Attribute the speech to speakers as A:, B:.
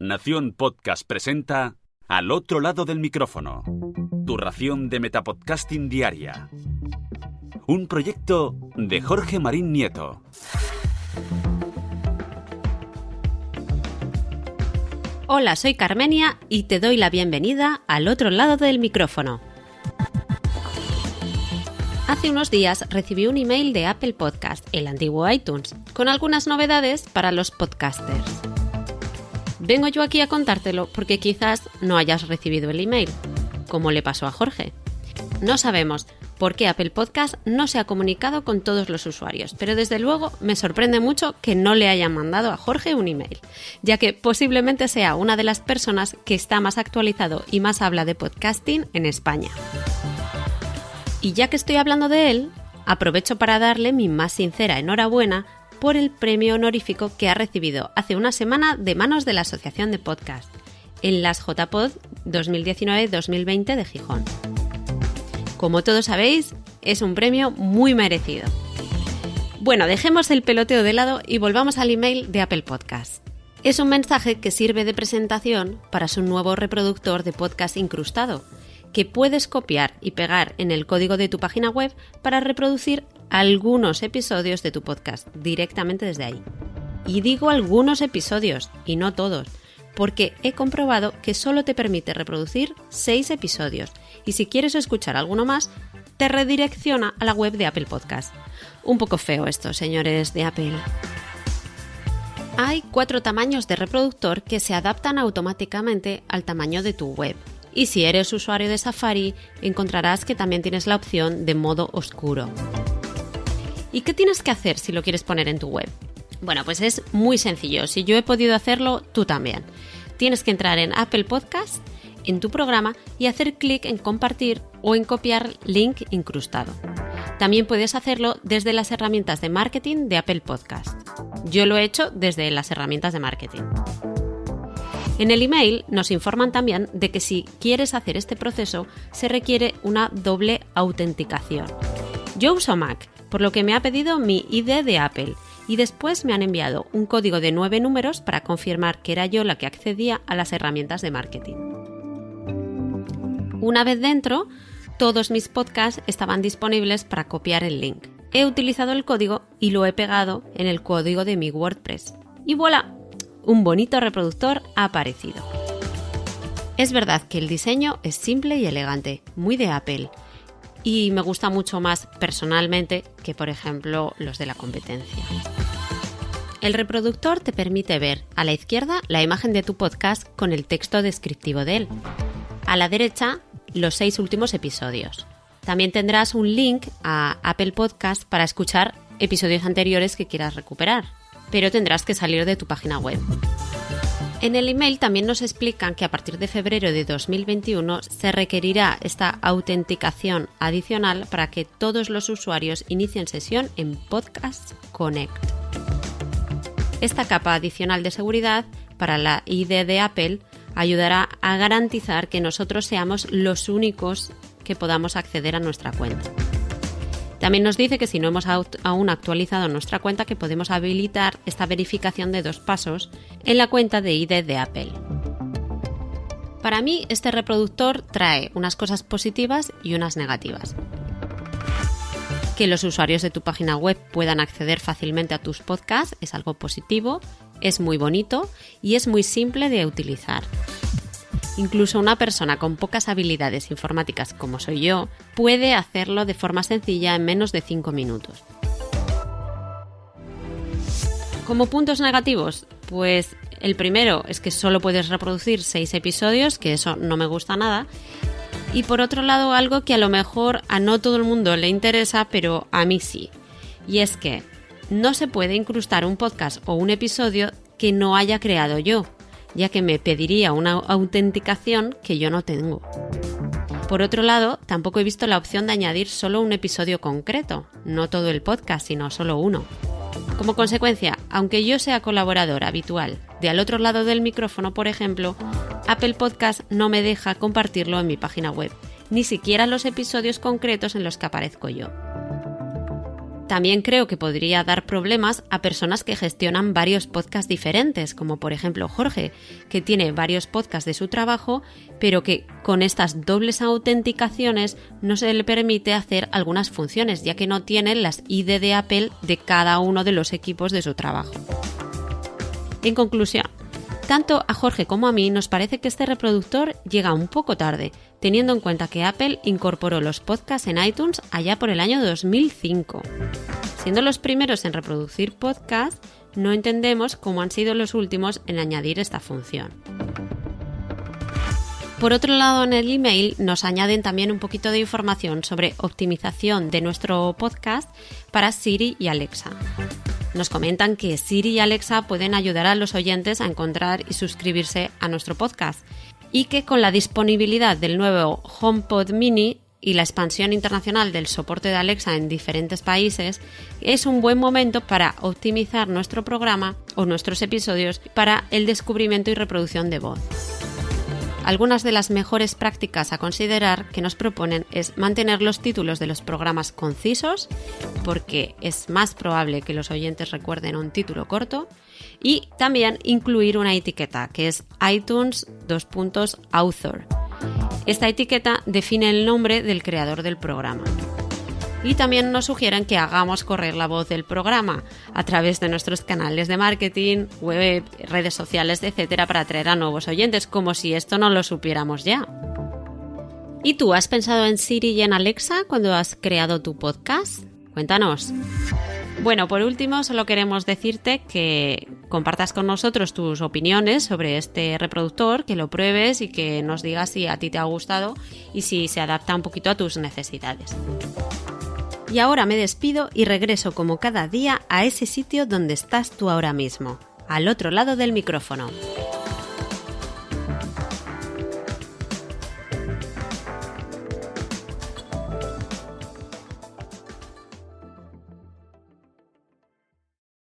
A: Nación Podcast presenta Al otro lado del micrófono, tu ración de metapodcasting diaria. Un proyecto de Jorge Marín Nieto.
B: Hola, soy Carmenia y te doy la bienvenida al otro lado del micrófono. Hace unos días recibí un email de Apple Podcast, el antiguo iTunes, con algunas novedades para los podcasters. Vengo yo aquí a contártelo porque quizás no hayas recibido el email, como le pasó a Jorge. No sabemos por qué Apple Podcast no se ha comunicado con todos los usuarios, pero desde luego me sorprende mucho que no le hayan mandado a Jorge un email, ya que posiblemente sea una de las personas que está más actualizado y más habla de podcasting en España. Y ya que estoy hablando de él, aprovecho para darle mi más sincera enhorabuena por el premio honorífico que ha recibido hace una semana de manos de la Asociación de Podcast, en las JPod 2019-2020 de Gijón. Como todos sabéis, es un premio muy merecido. Bueno, dejemos el peloteo de lado y volvamos al email de Apple Podcast. Es un mensaje que sirve de presentación para su nuevo reproductor de podcast incrustado, que puedes copiar y pegar en el código de tu página web para reproducir algunos episodios de tu podcast directamente desde ahí. Y digo algunos episodios y no todos, porque he comprobado que solo te permite reproducir 6 episodios y si quieres escuchar alguno más, te redirecciona a la web de Apple Podcast. Un poco feo esto, señores de Apple. Hay 4 tamaños de reproductor que se adaptan automáticamente al tamaño de tu web. Y si eres usuario de Safari, encontrarás que también tienes la opción de modo oscuro. ¿Y qué tienes que hacer si lo quieres poner en tu web? Bueno, pues es muy sencillo. Si yo he podido hacerlo, tú también. Tienes que entrar en Apple Podcast, en tu programa, y hacer clic en compartir o en copiar link incrustado. También puedes hacerlo desde las herramientas de marketing de Apple Podcast. Yo lo he hecho desde las herramientas de marketing. En el email nos informan también de que si quieres hacer este proceso se requiere una doble autenticación. Yo uso Mac, por lo que me ha pedido mi ID de Apple y después me han enviado un código de 9 números para confirmar que era yo la que accedía a las herramientas de marketing. Una vez dentro, todos mis podcasts estaban disponibles para copiar el link. He utilizado el código y lo he pegado en el código de mi WordPress. Y voilà, un bonito reproductor ha aparecido. Es verdad que el diseño es simple y elegante, muy de Apple, y me gusta mucho más personalmente que, por ejemplo, los de la competencia. El reproductor te permite ver a la izquierda la imagen de tu podcast con el texto descriptivo de él. A la derecha, los 6 últimos episodios. También tendrás un link a Apple Podcast para escuchar episodios anteriores que quieras recuperar, pero tendrás que salir de tu página web. En el email también nos explican que a partir de febrero de 2021 se requerirá esta autenticación adicional para que todos los usuarios inicien sesión en Podcast Connect. Esta capa adicional de seguridad para la ID de Apple ayudará a garantizar que nosotros seamos los únicos que podamos acceder a nuestra cuenta. También nos dice que si no hemos aún actualizado nuestra cuenta, que podemos habilitar esta verificación de 2 pasos en la cuenta de ID de Apple. Para mí, este reproductor trae unas cosas positivas y unas negativas. Que los usuarios de tu página web puedan acceder fácilmente a tus podcasts es algo positivo, es muy bonito y es muy simple de utilizar. Incluso una persona con pocas habilidades informáticas como soy yo puede hacerlo de forma sencilla en menos de 5 minutos. Como puntos negativos, pues el primero es que solo puedes reproducir 6 episodios, que eso no me gusta nada. Y por otro lado, algo que a lo mejor a no todo el mundo le interesa, pero a mí sí. Y es que no se puede incrustar un podcast o un episodio que no haya creado yo, ya que me pediría una autenticación que yo no tengo. Por otro lado, tampoco he visto la opción de añadir solo un episodio concreto, no todo el podcast, sino solo uno. Como consecuencia, aunque yo sea colaborador habitual de al otro lado del micrófono, por ejemplo, Apple Podcast no me deja compartirlo en mi página web, ni siquiera los episodios concretos en los que aparezco yo. También creo que podría dar problemas a personas que gestionan varios podcasts diferentes, como por ejemplo Jorge, que tiene varios podcasts de su trabajo, pero que con estas dobles autenticaciones no se le permite hacer algunas funciones, ya que no tiene las ID de Apple de cada uno de los equipos de su trabajo. En conclusión, tanto a Jorge como a mí nos parece que este reproductor llega un poco tarde, teniendo en cuenta que Apple incorporó los podcasts en iTunes allá por el año 2005. Siendo los primeros en reproducir podcasts, no entendemos cómo han sido los últimos en añadir esta función. Por otro lado, en el email nos añaden también un poquito de información sobre optimización de nuestro podcast para Siri y Alexa. Nos comentan que Siri y Alexa pueden ayudar a los oyentes a encontrar y suscribirse a nuestro podcast y que con la disponibilidad del nuevo HomePod Mini y la expansión internacional del soporte de Alexa en diferentes países, es un buen momento para optimizar nuestro programa o nuestros episodios para el descubrimiento y reproducción de voz. Algunas de las mejores prácticas a considerar que nos proponen es mantener los títulos de los programas concisos, porque es más probable que los oyentes recuerden un título corto, y también incluir una etiqueta que es iTunes _author. Esta etiqueta define el nombre del creador del programa. Y también nos sugieren que hagamos correr la voz del programa a través de nuestros canales de marketing, web, redes sociales, etcétera, para atraer a nuevos oyentes, como si esto no lo supiéramos ya. ¿Y tú has pensado en Siri y en Alexa cuando has creado tu podcast? Cuéntanos. Bueno, por último, solo queremos decirte que compartas con nosotros tus opiniones sobre este reproductor, que lo pruebes y que nos digas si a ti te ha gustado y si se adapta un poquito a tus necesidades. Y ahora me despido y regreso como cada día a ese sitio donde estás tú ahora mismo, al otro lado del micrófono.